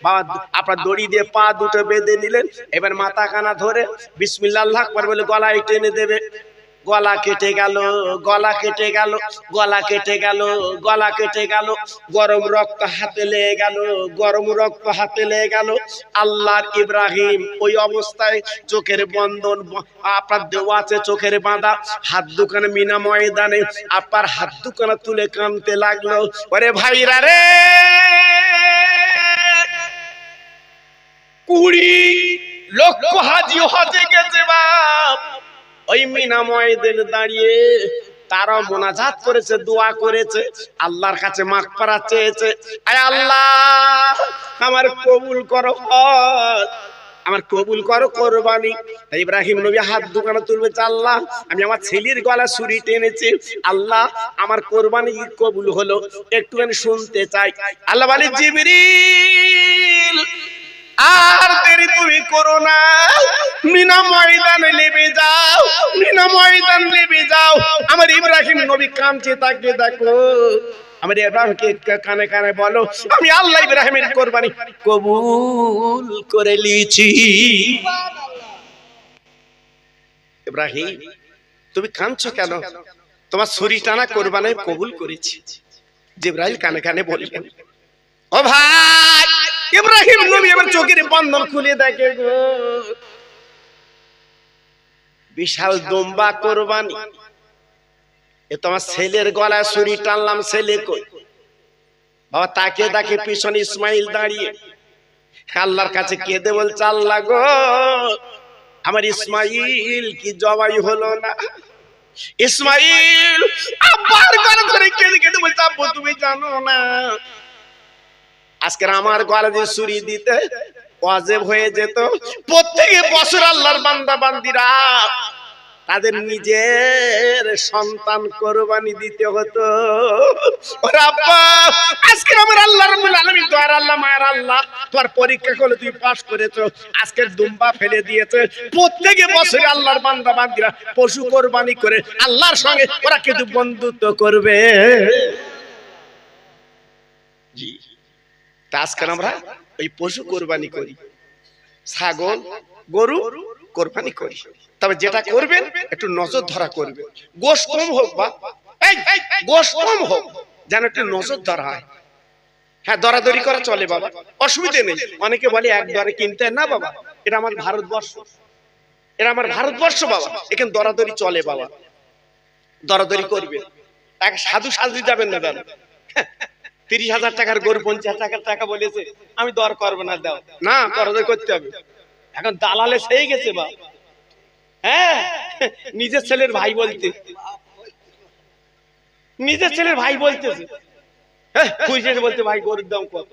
বাবা আপনার দড়ি দিয়ে পা দুটো বেঁধে নিলেন, এবার মাথা কানা ধরে বিসমিল্লাহ আল্লাহু আকবার বলে গলায় টেনে দেবে। গলা কেটে গেল, গলা কেটে গেল, গলা কেটে গেল, গলা কেটে গেল, গরম রক্ত হাতে লেগে গেল, গরম রক্ত হাতে লেগে গেল। আল্লাহর ইব্রাহিম ওই অবস্থায় চোখের বন্ধন আপনার দেওয়া আছে, চোখের বাঁধা, হাত দুখানে মিনা ময়দানে আপনার হাত দুখানে তুলে কাঁদতে লাগলো। ওরে ভাইরা রে, 20 লক্ষ হাজি হজে গেছে বাপ, ওই মিনা ময়দানে দাঁড়িয়ে তারা মোনাজাত করেছে, দোয়া করেছে, আল্লাহর কাছে মাগফিরাত চেয়েছে। আয় আল্লাহ আমার কবুল করো হজ, আমার কবুল করো কোরবানি। ইব্রাহিম নবী হাত দুখানে তুলবে, আল্লাহ আমি আমার ছেলের গলা ছুরি টেনেছি, আল্লাহ আমার কোরবানি কবুল হলো, একটুখানি শুনতে চাই। আল্লাহ বলে জিবরিল আর দেরি তুমি করো না, মিনা ময়দানে নেমে যাও, মিনা ময়দান নেমে যাও। আমার ইব্রাহিম নবী কাঁদছে, তাকে দেখো। আমার ইব্রাহিমকে কানে কানে বলো, আমি আল্লাহ ইব্রাহিমের কোরবানি কবুল করে নিয়েছি। ইব্রাহিম তুমি কাঁদছো কেন? তোমার ছুরি টানা কোরবানি কবুল করেছি। জিবরাইল কানে কানে বললেন, ও ভাই ইব্রাহিম নবী এবার চোখের বন্ধন খুলে দেখে গো, বিশাল দুম্বা কোরবানি, এ তোমার ছেলের গলায় ছুরি টানলাম, ছেলে কই? বাবা তাকে দেখে পিছনে ইসমাইল দাঁড়িয়ে আল্লাহর কাছে কেঁদে বলছে, আল্লাহ গো আমার ইসমাইল কি জবাই হলো না? ইসমাইল আব্বার গলা ধরে কেঁদে কেঁদে বলছে, আব্বু তুমি জানো না আজকে আমার গলা দিয়ে ছুরি দিতে ওয়াজিব হয়ে যেত। প্রত্যেক বছর আল্লাহর বান্দা বান্দিরা তাদের নিজের সন্তান কোরবানি দিতে হতো। ওরে আব্বা আজকে আমার আল্লাহ রাব্বুল আলামিন দয়ার আল্লাহ মায়ের আল্লাহ তোমার পরীক্ষা করে তুমি পাস করেছো, আজকের দুম্বা ফেলে দিয়েছে। প্রত্যেক বছর আল্লাহর বান্দা বান্দিরা পশু কোরবানি করে আল্লাহর সঙ্গে ওরা কিন্তু বন্ধুত্ব করবে। জি আজকে আমরা ওই পশু কোরবানি করি, ছাগল গরু কোরবানি করি। তবে যেটা করবেন একটু নজর ধরা করবেন, গোশত কম হোক বা গোশত কম হোক, যেন একটু নজর ধরা হয়। হ্যাঁ দরাদরি করা চলে বাবা, অসুবিধা নেই। অনেকে বলে এক দরে কিনতে না বাবা, এটা আমার ভারতবর্ষ, এটা আমার ভারতবর্ষ বাবা, এখানে দরাদরি চলে বাবা, দরাদরি করবে। এক সাধু সাজতে যাবেন না, দাদা 30,000 টাকার গরু 50,000 টাকা বলেছে, আমি দর করবো না, দাও না, দরদর করতে হবে। এখন দালালে সেই গেছে বা, হ্যাঁ নিজের ছেলের ভাই বলতে, নিজের ছেলের ভাই বলতেছে, হ্যাঁ খুঁজে বলতে ভাই গরুর দাম কত,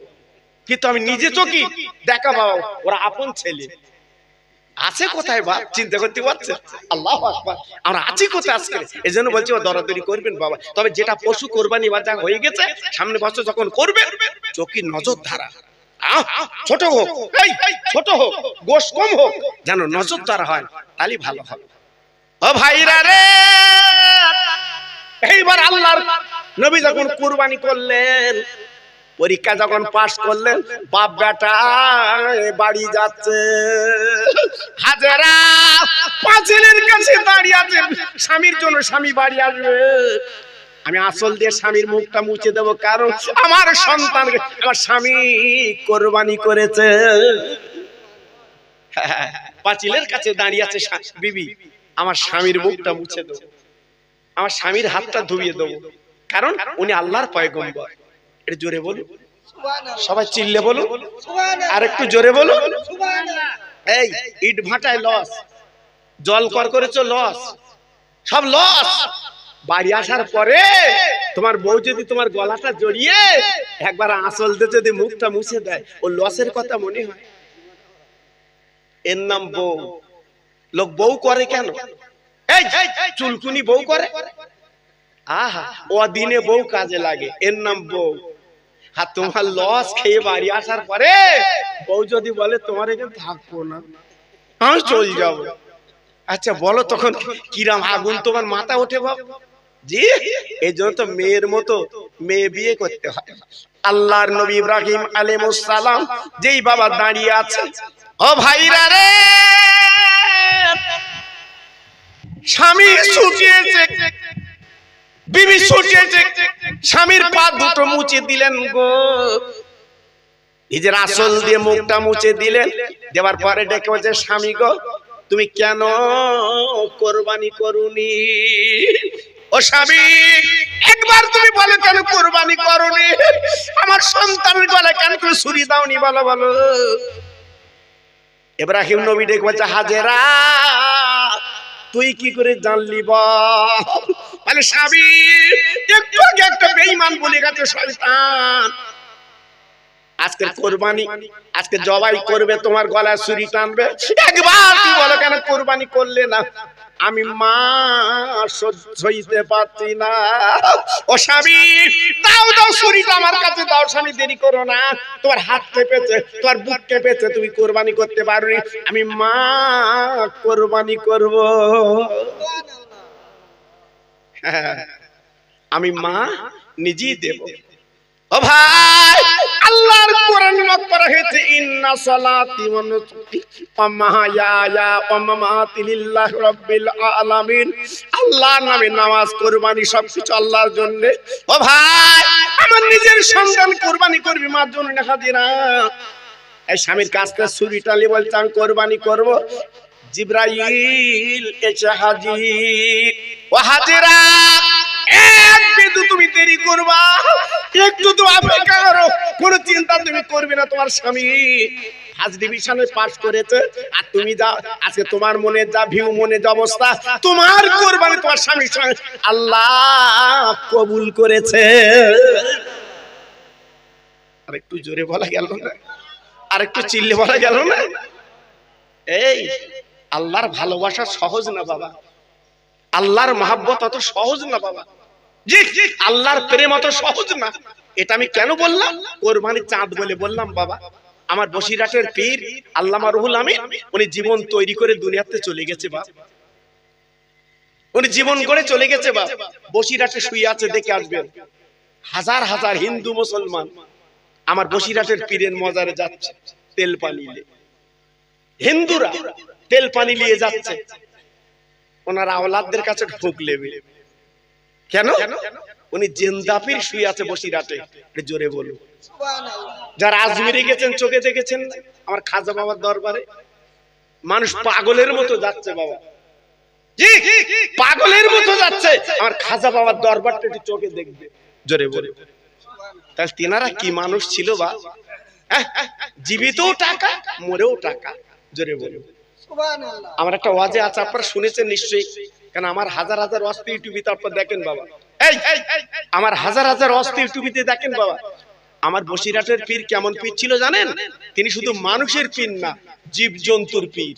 কিন্তু আমি নিজে চোখে দেখা বাবা ওরা আপন ছেলে আছে কোথায় বা চিন্তা করতে পারছে। আল্লাহু আকবার, আমরা আছি কোথায় আজকে? এজন্য বলছি দরাদরি করবেন বাবা। তবে যেটা পশু কোরবানি বাজা হয়ে গেছে, সামনে বছর যখন করবেন চোখে নজর ধারা, ছোট হোক ছোট হোক, গোশত কম হোক, যেন নজর ধারা হয়, তাহলে ভালো হবে। ও ভাইরা রে, এইবার আল্লাহর নবী যখন কুরবানি করলেন, পরীক্ষা যখন পাস করলেন, বাপ বেটা বাড়ি যাচ্ছে, হাজেরা পাঁচিলের কাছে দাঁড়িয়ে আছেন, স্বামীর জন্য স্বামী বাড়ি আসবে, আমি আঁচল দিয়ে স্বামীর মুখটা মুছে দেবো, কারণ আমার সন্তানকে আমার স্বামী কোরবানি করেছে। পাঁচিলের কাছে দাঁড়িয়ে আছে বিবি, আমার স্বামীর মুখটা মুছে দেবো, আমার স্বামীর হাতটা ধুইয়ে দেবো, কারণ উনি আল্লাহর পয়গম্বর। এটা জোরে বলুন, সবাই চিল্লে বলুন, আর একটু জোরে বলুন। এই ইট ভাটায় লস, জল কর করেছো লস, সব লস। বাড়ি আসার পরে তোমার বউ যদি তোমার গলাটা জড়িয়ে একবার আঁচল দিয়ে যদি মুখটা মুছে দেয়, ও লসের কথা মনে হয়। এর নাম বউ। লোক বউ করে কেন? এই চুলকুনি বউ করে, আহা ও দিনে বউ কাজে লাগে, এর নাম বউ। আর তোমার লস খেয়ে বাড়ি আসার পরে বউ যদি বলে তোমার এখানে থাকবো না, আমি চলে যাবো, আচ্ছা বলো তখন কিরাম আগুন তোমার মাথা ওঠে বাবা? জি এই জন্য তো মেয়ের মতো মেয়ে বিয়ে করতে হয়। আল্লাহর নবী ইব্রাহিম আলাইহিস সালাম যেই বাবা দাঁড়িয়ে আছে, ও ভাইরা রে, স্বামী ছুটিয়েছে, বিবি ছুটিয়েছে, স্বামীর পা দুটো মুছে দিলেন গো, নিজের আঁচল দিয়ে মুখটা মুছে দিলেন, দেওয়ার পরে ডেকে বলছে, স্বামী গো তুমি কেন কোরবানি করুনি? ও স্বামী, একবার তুমি বলো কেন কোরবানি করুনি? আমার সন্তানের গলায় কেন তুমি ছুরি দাওনি, বলো বলো। ইব্রাহিম নবী ডেকে বলছে, হাজেরা তুই কি করে জানলি বল? মানে স্বামী, একটু আগে একটা বেঈমান বলে গেছে শয়তান, আজকে কোরবানি, আজকে জবাই করবে, তোমার গলায় ছুরি টানবে, একবার তুই বলো কেন কোরবানি করলে না? আমি মা সহ্য হইতে পারছি না। ও স্বামী, দাও দাও ছুরিটা আমার কাছে দাও, স্বামী দেরি করো না, তোমার হাত কেঁপেছে, তোমার বুক কেঁপেছে, তুমি কোরবানি করতে পারোনি, আমি মা কোরবানি করব। হ্যাঁ, আমি মা নিজেই দেব। ও ভাই, আল্লাহর কোরআন নাযিল করা হয়েছে, ইন্না সালাতি ওয়া নুসুকি ওয়া মাহইয়ায়া ওয়া মামাতি লিল্লাহি রাব্বিল আলামিন। আল্লাহর নামে নামাজ, কুরবানি সবকিছু আল্লাহর জন্য। ও ভাই, আমার নিজের সন্তান কুরবানি করবি মার জন্য না হাজিরা। এই স্বামীর কাছ থেকে ছুরিটা নিয়ে বলছে আমি কুরবানি করব। জিবরাইল এসে হাজির। ও হাজিরা, একটু তুমি দেরি করবা, একটু তো অপেক্ষা করো, কোনো চিন্তা তুমি করবে না। তোমার স্বামী ফার্স্ট ডিভিশনে পাস করেছে, আর তুমি যা আজকে তোমার মনে যা ভিউ, মনে যা অবস্থা, তোমার কোরবানি তোমার স্বামীর সঙ্গে আল্লাহ কবুল করেছে। আর একটু জোরে বলা গেল না? আর একটু চিল্লে বলা গেল না? এই আল্লাহর ভালোবাসা সহজ না বাবা, আল্লাহর মহব্বত অত সহজ না বাবা, জি আল্লাহর প্রেম অত সহজ না। এটা আমি কেন বললাম? কোরবানির চাঁদ বলে বললাম বাবা। আমার বসিরহাটের পীর আল্লামা রুহুল আমিন, উনি জীবন তৈরি করে দুনিয়াতে চলে গেছে বাবা, উনি জীবন করে চলে গেছে বাবা। বসিরহাটে শুয়ে আছে, দেখে আসবেন, হাজার হাজার হিন্দু মুসলমান আমার বসিরহাটের পীরের মজারে যাচ্ছে তেল পানি নিয়ে, হিন্দুরা তেল পানি নিয়ে যাচ্ছে, ওনার আওলাদদের কাছে ঢোক লেবে। কেন? উনি জিন্দা পীর শুয়ে আছে বসিরহাটে। জোরে বলুন সুবহানাল্লাহ। যারা আজমিরে গেছেন চোখে দেখেছেন আমার খাজা বাবার দরবারে, মানুষ পাগলের মতো যাচ্ছে বাবা, জি পাগলের মতো যাচ্ছে আমার খাজা বাবার দরবারটা একটু চোখে দেখবে। জোরে বলুন সুবহানাল্লাহ। তাহলে তিনারা কি মানুষ ছিল বা? জীবিতও টাকা, মরেও টাকা। জোরে বলুন সুবহানাল্লাহ। আমার একটা ওয়াজে আছে, আপনারা শুনেছেন নিশ্চয়ই, কারণ আমার হাজার হাজার অস্থির টিভিতে আপনারা দেখেন বাবা, এই আমার হাজার হাজার অস্থির টিভিতে দেখেন বাবা। আমার বসিরহাটের পীর কেমন পীর ছিল জানেন? তিনি শুধু মানুষের পীর না, জীব জন্তুর পীর।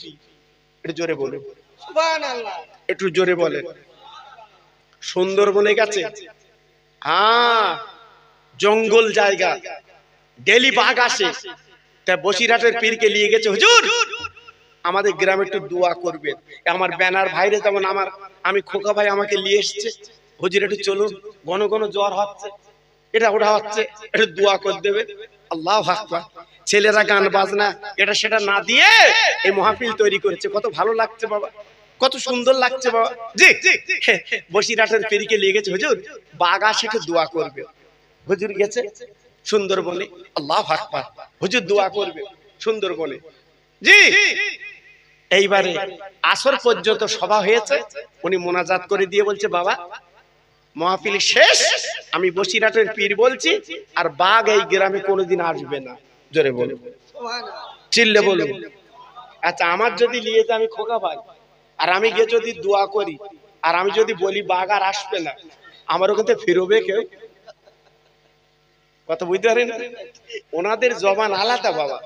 একটু জোরে বলুন সুবহানাল্লাহ, একটু জোরে বলেন। সুন্দরবনে গেছে, হ্যাঁ জঙ্গল জায়গা, ডেলি বাঘ আসে, তা বসিরহাটের পীরকে নিয়ে গেছে, হুজুর আমাদের গ্রামে একটু দোয়া করবেন। আমার ব্যানার ভাইরে যেমন আমার, আমি খোকা ভাই আমাকে নিয়ে এসছে, হুজুর একটু চলুন, ঘন ঘন জ্বর হচ্ছে, এটা ওটা হচ্ছে, একটু দোয়া করে দেবে। আল্লাহু আকবার। ছেলেরা গান বাজনা এটা সেটা না দিয়ে এই মাহফিল তৈরি করেছে, কত ভালো লাগছে বাবা, কত সুন্দর লাগছে বাবা। জি বসিরহাটের পীরকে নিয়ে গেছে, হুজুর বাঘ আসে একটু দোয়া করবে। হুজুর গেছে সুন্দরবনে, আল্লাহু আকবার, হুজুর দোয়া করবে সুন্দরবনে। জি এইবারে আসর পর্যন্ত সভা হয়েছে, উনি মোনাজাত করে দিয়ে বলছে, বাবা মাহফিল শেষ, আমি বসিরহাটের পীর বলছি, আর বাঘ এই গ্রামে কোনোদিন আসবে না। জোরে বলুন সুবহানাল্লাহ, চিল্লে বলুন। আচ্ছা আমার যদি নিয়ে যায় আমি খোকা ভাই, আর আমি গিয়ে যদি দোয়া করি, আর আমি যদি বলি বাঘ আর আসবে না, আমার ওখান থেকে ফিরবে কেউ? কথা বুঝতে পারেন? ওনাদের জবান আলাদা বাবা,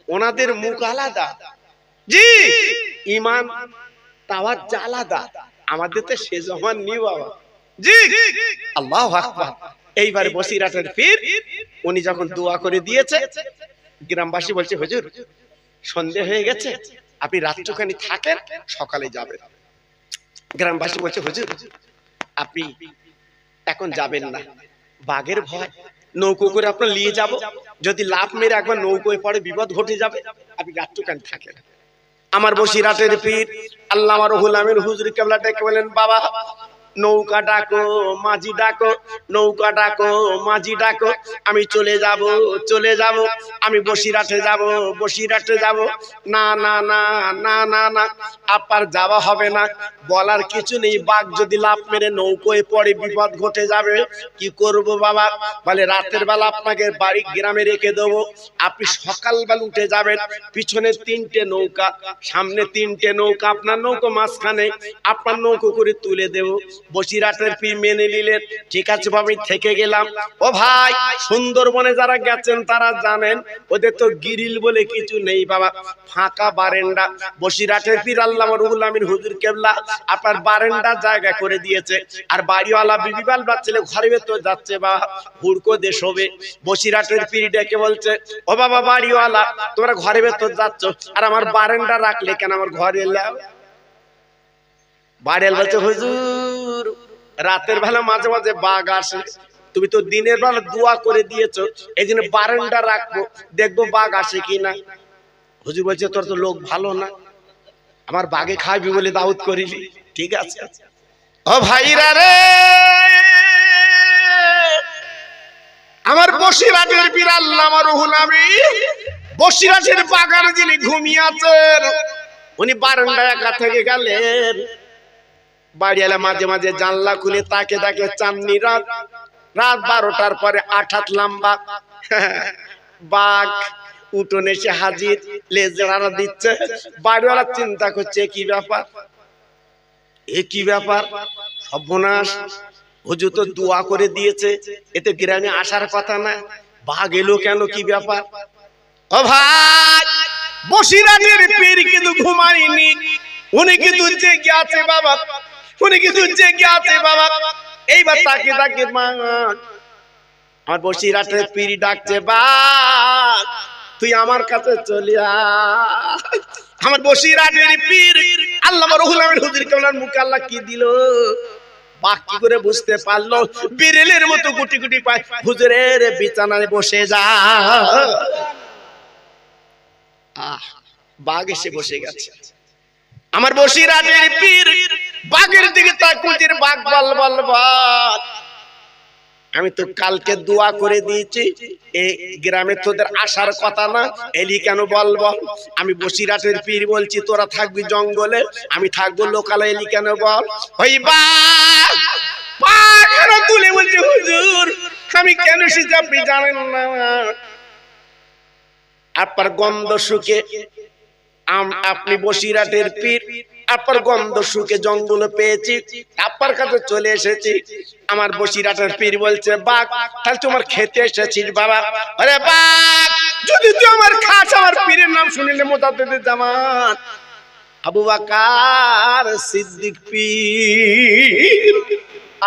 ওনাদের মুখ আলাদা, জি ঈমান তাওয়াজ্জু আলাদা, আমাদের তো সে জবান নেই বাবা। জি আল্লাহু আকবার। এইবারে বসিরহাটের পীর উনি যখন দোয়া করে দিয়েছে, গ্রামবাসী বলছে, হুজুর সন্ধ্যা হয়ে গেছে, আপনি রাতটুখানি থাকেন, সকালে যাবেন। গ্রামবাসী বলছে, হুজুর আপনি এখন যাবেন না, বাঘের ভয়, নৌকো করে আপনার নিয়ে যাব, যদি লাফ মেরে একবার নৌকোয় পড়ে বিপদ ঘটে যাবে, আপনি গাট্টুকান থাকেন। আমার বসিরহাটের পীর আল্লামা রুহুল আমিন হুজুর কেবলা ডেকে বলেন, বাবা নৌকা ডাকো, মাঝি ডাকো, নৌকা ডাকো, মাঝি ডাকো, আমি চলে যাব, চলে যাব, আমি বসিরহাটে যাব, বসিরহাটে যাব। না না না না না না, আপনার যাওয়া হবে না, বলার কিছু নেই, বাঘ যদি লাফ মেরে নৌকোয় পড়ে বিপদ ঘটে যাবে, কি করব বাবা? বলে রাতের বেলা আপনাকে বাড়ি গ্রামে রেখে দেবো, আপনি সকালবেলা উঠে যাবেন, পিছনে 3টে নৌকা, সামনে 3টে নৌকা, আপনার নৌকো মাঝখানে, আপনার নৌকো করে তুলে দেবো। বসিরহাটের পীর মেনে নিলেন, ঠিক আছে বাবা, আমি থেকে গেলাম। ও ভাই, সুন্দরবনে যারা গেছেন তারা জানেন, ওদের তো গিরিল বলে কিছু নেই বাবা, ফাঁকা বারেন্ডা। বসিরহাটের পীর আল্লামা রুহুল আমিন হুজুর কেবলা আপনার বারেন্ডা জায়গা করে দিয়েছে, আর বাড়িওয়ালা বিবিবাল বাচ্চালে ঘরে ভেতর যাচ্ছে বা হুড়কো দেশ হবে। বসিরহাটের পীর ডেকে বলছে, ও বাবা বাড়িওয়ালা, তোমরা ঘরে ভেতর যাচ্ছ, আর আমার বারেন্ডা রাখলে কেন, আমার ঘরে এলাম? বাড়িয়াল বলছে, হুজুর রাতের বেলা মাঝে মাঝে বাঘ আসে, তুমি তো দিনের বেলা দোয়া করে দিয়েছো, এই জন্য বারান্দা রাখবো, দেখবো বাঘ আসে কিনা। হুজুর বলছে, তোর তো লোক ভালো না, আমার বাঘে খাবি বলে দাউদ করিলি, ঠিক আছে। ও ভাইরা রে, আমার বসিরহাটের পীর আল্লামা রুহুল আমিন বসিরহাটের বাগানে যিনি ঘুমিয়ে আছেন, উনি বারান্দায় একা থেকে গেলেন। বাড়িওয়ালা মাঝে মাঝে জানলা খুলে তাকে তাকে চাঁদনি রাত, রাত 12টার পরে 8 হাত লম্বা বাঘ উঠোনে এসে হাজির, লেজে নাড়া দিচ্ছে। বাড়িওয়ালা চিন্তা করছে, কি ব্যাপার, এ কি ব্যাপার, সর্বনাশ, হুজুর তো দোয়া করে দিয়েছে, এতে গ্রামে আসার কথা না, বাঘ এলো কেন, কি ব্যাপার? ও ভাই, বসিরহাটের পীর কিন্তু ঘুমায়নি, উনি কিন্তু জেগে আছে বাবা, উনি কিন্তু জেগে আছে বাবা। এইবার তাকে তাকে মা, আমার বসিরহাটের পীর ডাকছে, বাঘ তুই আমার কাছে চলে আয়। আমার বসিরহাটের পীর আল্লামা রুহুল আমিন হুজুর কেবলার মুখে আল্লাহ কি দিল, বাঘ কি করে বুঝতে পারলো, বিড়ালের মতো গুটি গুটি পায় হুজুরের বিছানায় বসে যা। বাঘ এসে বসে গেছে। আমার বসিরহাটের পীর বাঘের দিকে তাকুজির, বাঘ বল বল বল, আমি তো কালকে দোয়া করে দিয়েছি, এই গ্রামে তোদের আসার কথা না, এলি কেন বল বল? আমি বসিরহাটের পীর বলছি, তোরা থাকবি জঙ্গলে, আমি থাকবো লোকালে, এলি কেন বল? ওই বাঘ বাঘ তুলে বলছে, হুজুর আমি কেন এসেছি আপনি জানেন না, আপনার গন্ধ শুকে, আপনি বসিরহাটের পীর, আপনার গন্ধ শুকে জঙ্গলে পেয়েছি, আপনার কাছে চলে এসেছি। আমার বসিরহাটের পীর বলছে, বাঘ তাহলে তোমার খেতে এসেছিস বাবা? আরে বাঘ, যদি তুই আমার খাস, আমার পীরের নাম শুনিলে মোতাদ্দেদের জামান আবু বকর সিদ্দিক পীর,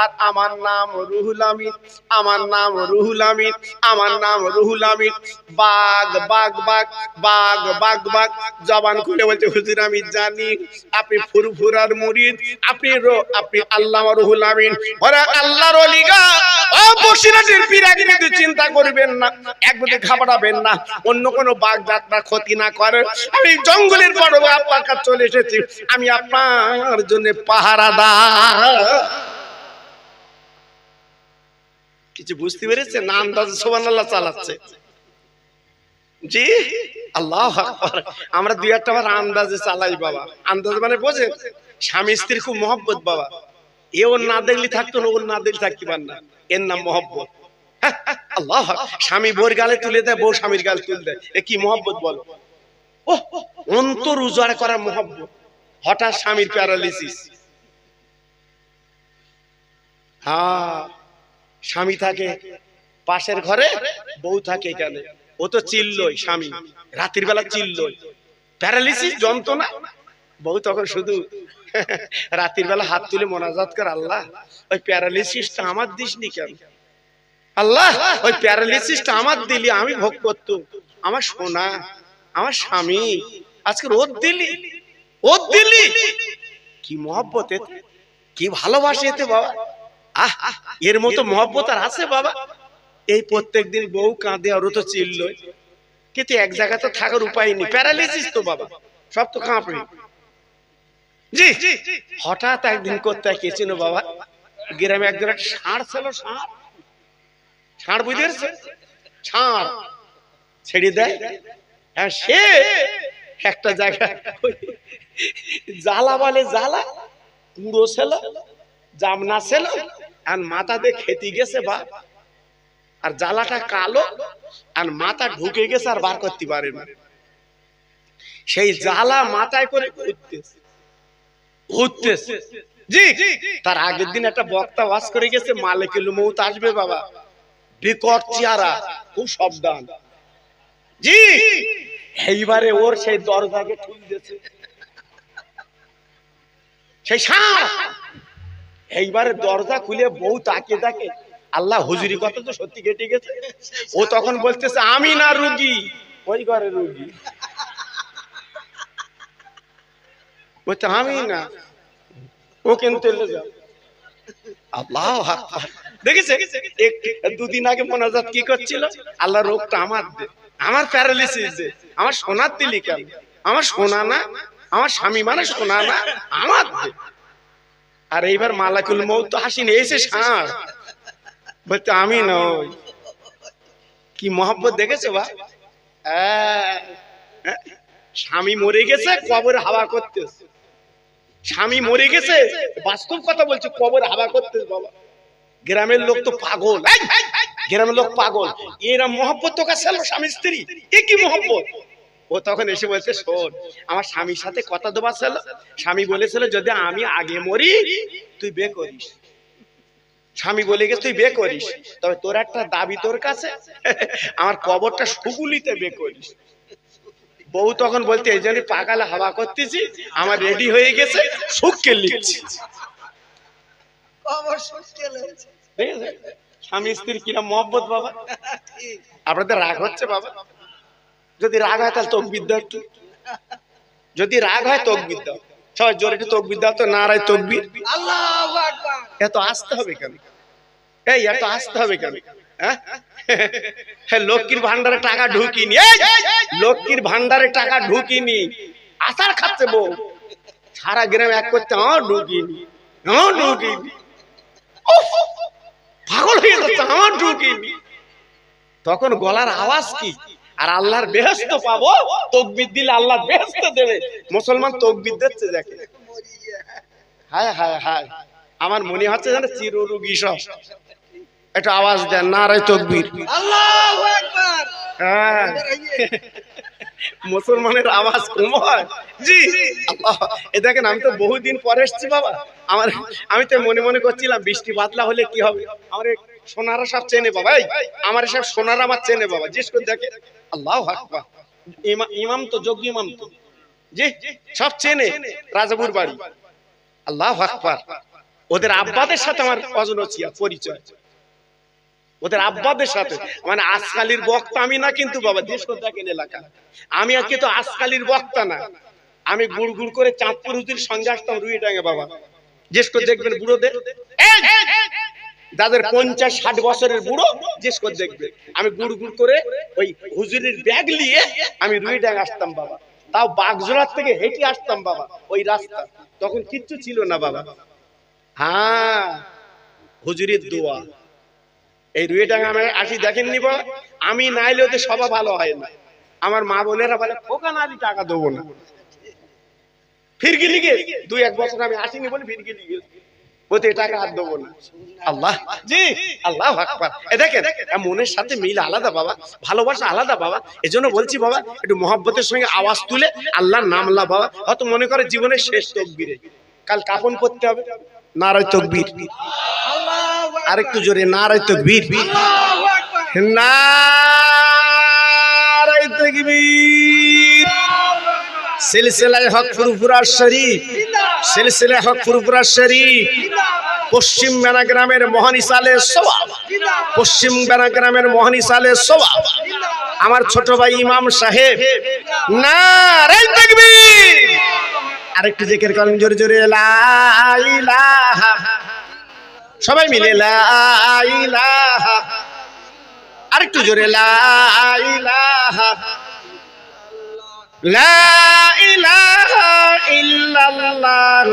আর আমার নাম রুহুল আমিন, আমার নাম রুহুল আমিন, আমার নাম রুহুল আমিন। বাঘ বাঘ বাঘ বাঘ বাঘ বাঘ জবান খুলে বলছে, হুজুর আমি জানি আপনি ফুরফুরার মুরিদ, আপনি আল্লামা রুহুল আমিন, ওরে আল্লাহর ওলি গো। ও বসিরহাটের পীর, কিন্তু চিন্তা করবেন না, একবারে ঘাবড়াবেন না, অন্য কোন বাঘ যাত্রা ক্ষতি না করে, আমি জঙ্গলের বড় আপনার কাছে চলে এসেছি, আমি আপনার জন্য পাহারাদার। কিছু বুঝতে পেরেছে না? আন্দাজে সুবহানাল্লাহ চালাচ্ছে। জি আল্লাহু আকবার। আমরা দুই একটা বার আন্দাজে চালাই বাবা, আন্দাজ মানে বোঝে, স্বামী স্ত্রীর খুব মহব্বত বাবা, এ ওর না দেখলে থাকতো না, ওর না দেখলে থাকতে পার না, এর নাম মহব্বত। আল্লাহ, স্বামী বউর গালে তুলে দেয়, বউ স্বামীর গালে তুলে দেয়, এ কি মহব্বত বলো? ও অন্তর উজাড় করার মহব্বত। হঠাৎ স্বামীর প্যারালিসিস, হ্যাঁ স্বামী থাকে পাশের ঘরে, বউ থাকে এখানে, ও তো চিল্লই, স্বামী রাতের বেলা চিল্লই, প্যারালিসিস যন্ত্রণা, বউ তখন শুধু রাতের বেলা হাত তুলে মোনাজাত করে, আল্লাহ ওই প্যারালিসিসটা আমার দিসনি কেন, আল্লাহ ওই প্যারালিসিসটা আমার দিলি, আমি ভোগ করতো, আমার সোনা আমার স্বামী আজকে রোদ দিলি, ওর দিলি, কি মহব্বত এতে, কি ভালোবাসে এতে বাবা। আহ এর মতো মহব্বত আর আছে বাবা? এই প্রত্যেকদিন বউ কাঁদে আর ও তো চিল্লো, কিন্তু এক জায়গাতে থাকার উপায় নেই, প্যারালিসিস তো বাবা, সব তো কাঁপে। জি হঠাৎ একদিন করতে গেছিল বাবা, গ্রামে একজন একটা ষাঁড় ছিল, ষাঁড় বুঝতে পারছে, ষাঁড় ছেড়ে দেয়। হ্যাঁ, সে একটা জায়গায় জ্বালা বলে জ্বালা, পুরো ছিল জামনা ছিল, আর মাথা দিয়ে খেতে গেছে বা, আর জ্বালাটা কালো, আর মাথা ঢুকে গেছে আর বার করতে পারে না। সেই জ্বালা মাথায় করে ঘুরতেছে ঘুরতেছে। জি তার আগের দিন একটা বক্তা ওয়াজ করে গেছে, মালিকুল মউত আসবে বাবা, বিকট চেহারা, খুব সাবধান। জি এইবারে ওর সেই দরজাকে ঠুল দিয়েছে সেই ষাঁড়। এইবারে দরজা খুলে বউ তাকিয়ে থাকে, আল্লাহ হুজুরি কথা তো সত্যি কেটে গেছে। ও তখন বলতেছে আমি না রুগী, ওই ঘরে রুগী। বলছে আমি না, ও কিন্তু আল্লাহ আকবার। দেখেছে দুদিন আগে মোনাজাত কি করছিল, আল্লাহ রোগটা আমার দে, আমার প্যারালিসিস দে, আমার সোনার দিলি কেন, আমার সোনা না, আমার স্বামী মানে সোনা না, আমার দে। আর এইবার মালাকুল মউত তো হাসিনি, এসে ষাঁড় বলতে আমি নই। কি মহব্বত দেখেছো বা, স্বামী মরে গেছে কবরে হাওয়া করতেছে, স্বামী মরে গেছে, বাস্তব কথা বলছে, কবরে হাওয়া করতেছে বাবা। গ্রামের লোক তো পাগল, গ্রামের লোক পাগল, এরা মহব্বত তো কাছে স্বামী স্ত্রী, এ কি মহব্বত। ও তখন এসে বলছে শোন, আমার স্বামীর সাথে কথা দেওয়া ছিল, স্বামী বলেছিল যদি আমি আগে মরি তুই বিয়ে করিস। স্বামী বলে গেছে তুই বিয়ে করিস, তবে তোর একটা দাবি তোর কাছে, আমার কবরটা সুগুলিতে বিয়ে করিস। বউ তখন বলতে এই জন্য পাগালে হাওয়া করতেছি, আমার রেডি হয়ে গেছে, সুখকে লিখছি। স্বামী স্ত্রীর কিনা মহব্বত বাবা। আপনাদের রাগ হচ্ছে বাবা? যদি রাগ হয় তাহলে তকবীর দাও একটু, যদি রাগ হয় তকবীর দাও, সবাই জোরে একটু তকবীর দাও তো, নারায়ে তাকবীর, আল্লাহু আকবার। এত আসতে হবে কেন, এই এত আসতে হবে কেন? হ্যাঁ লক্ষ্মীর ভান্ডারে টাকা ঢুকিনি, লক্ষ্মীর ভান্ডারে টাকা ঢুকিনি, আচার খাচ্ছে বউ, সারা গ্রামে এক করতে ঢুকিনি, ঢুকিনি, পাগল হয়ে যাচ্ছে, আমার ঢুকিনি। তখন গলার আওয়াজ কি, আর আল্লাহর বেহেশত পাবো, তাকবীর দিলে আল্লাহর বেহেশত দেবে। মুসলমান তাকবীর দিচ্ছে দেখে, হায় হায় হায়, আমার মনে হচ্ছে যেন চিররোগী সব। একটা আওয়াজ দেন, নারায়ে তাকবীর, আল্লাহু আকবার। হ্যাঁ মুসলমানের আওয়াজ কম হয়। জি আল্লাহ, এ দেখেন আমি তো বহুদিন পরে এসেছি বাবা, আমি তো মনে মনে করছিলাম বৃষ্টি বাদলা হলে কি হবে, আমার সোনারা সব চেনে বাবা, আমার সব সোনারা আমার চেনে বাবা। জিজ্ঞেস করে দেখে, আল্লাহু আকবার, ইমাম তো যোগ্য ইমাম তো, জি সব চেনে, রাজাপুর বাড়ি, আল্লাহু আকবার। ওদের আব্বাদের সাথে আমার অজনচিয়া পরিচয়, ওদের আব্বাদের সাথে, মানে আসকালির বক্তা আমি না কিন্তু বাবা, দেশ দেখেন এলাকা, আমি আর কিন্তু আসকালির বক্তা না, আমি গুড় গুড় করে চাঁদপুর হুজুর সঙ্গে আসতাম রুইডাঙ্গে বাবা। জিজ্ঞেস করে দেখবেন বুড়োদের, যাদের 50-60 বছরের বুড়ো, জিজ্ঞেস করে দেখবে আমি গুড় গুড় করে ওই হুজুরের ব্যাগ নিয়ে আমি রুইডাঙ্গে আসতাম বাবা, তাও বাগজোড়ার থেকে হেঁটে আসতাম বাবা ওই রাস্তা, তখন কিচ্ছু ছিল না বাবা। হ্যাঁ হুজুরের দোয়া, এই রুইডাঙ্গা আমি আসি দেখেননি বাবা, আমি নাইলে ওদের সভা ভালো হয় না, আমার মা বোনেরা বলে খোকা নালি টাকা দেবো না, ফিরকি লিগে 2-1 বছর আমি আসিনি বলে ফিরকি লিগে ওতে টাকা হাত দেবো না। আল্লাহ, জি আল্লাহু আকবার। এ দেখেন মনের সাথে মিল আলাদা বাবা, ভালোবাসা আলাদা বাবা। এজন্য বলছি বাবা, একটু মহব্বতের সঙ্গে আওয়াজ তুলে আল্লাহর নাম লা বাবা। হয়তো মনে করে জীবনের শেষ তাকবীরে কাল কাফন পড়তে হবে, নারায়ে তাকবীর, আরেকটু জোরে নারায়ে তাকবীর, আল্লাহু আকবার, নারায়ে তাকবীর। সিলসিলায়ে হক ফুরফুরা শরীফ, সিলসিলায়ে হক ফুরফুরা শরীফ, পশ্চিম বেনাগ্রামের মহানিসালে সওয়াব, পশ্চিম বেনাগ্রামের মহানিসালে সওয়াব, আমার ছোট ভাই ইমাম সাহেব, নারায়ে তাকবীর। আরেকটু জিকির করেন জোরে জোরে, লা ইলাহা, সবাই মিলে লা ইলাহা আরেকটু জোরে লা ইলাহা লা ইলাহা ইল্লাল্লাহ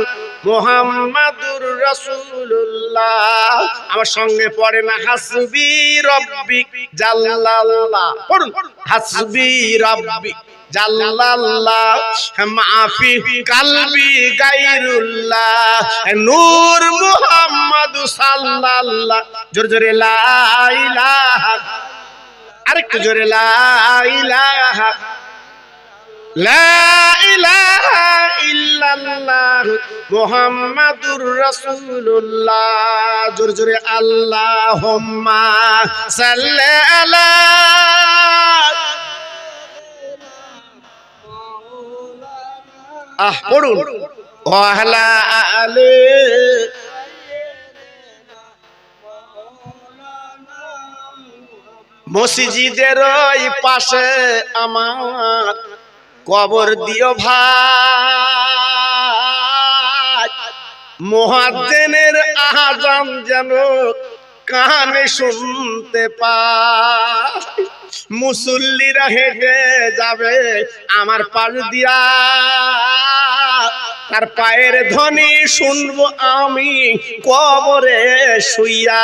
মুহাম্মাদুর রাসূলুল্লাহ। আমার সঙ্গে পড়ে না হাসবি রব্বি জাল্লাল্লাহ, পড়ুন হাসবি রব্বি জাল্লাল্লাহ মাফি কালবি গায়রুল্লাহ নূর মুহাম্মদ সাল্লাল্লাহ। জোরে জোরে লা ইলাহা, আরেকটু জোরে লা ইলাহা লা ইলাহা ইল্লাল্লাহ মুহাম্মাদুর রাসূলুল্লাহ। জোরে জোরে আল্লাহুম্মা সাল্লি আলা, পড়ুন ওয়ালা আলে। মসজিদের ওই পাশে আমার কবর দিও ভাই, মুয়াজ্জিনের আযান যেন কানে শুনতে পায়। মুসল্লিরা হেঁটে যাবে আমার পাশ দিয়া, তার পায়ের ধ্বনি শুনবো আমি কবরে শুইয়া।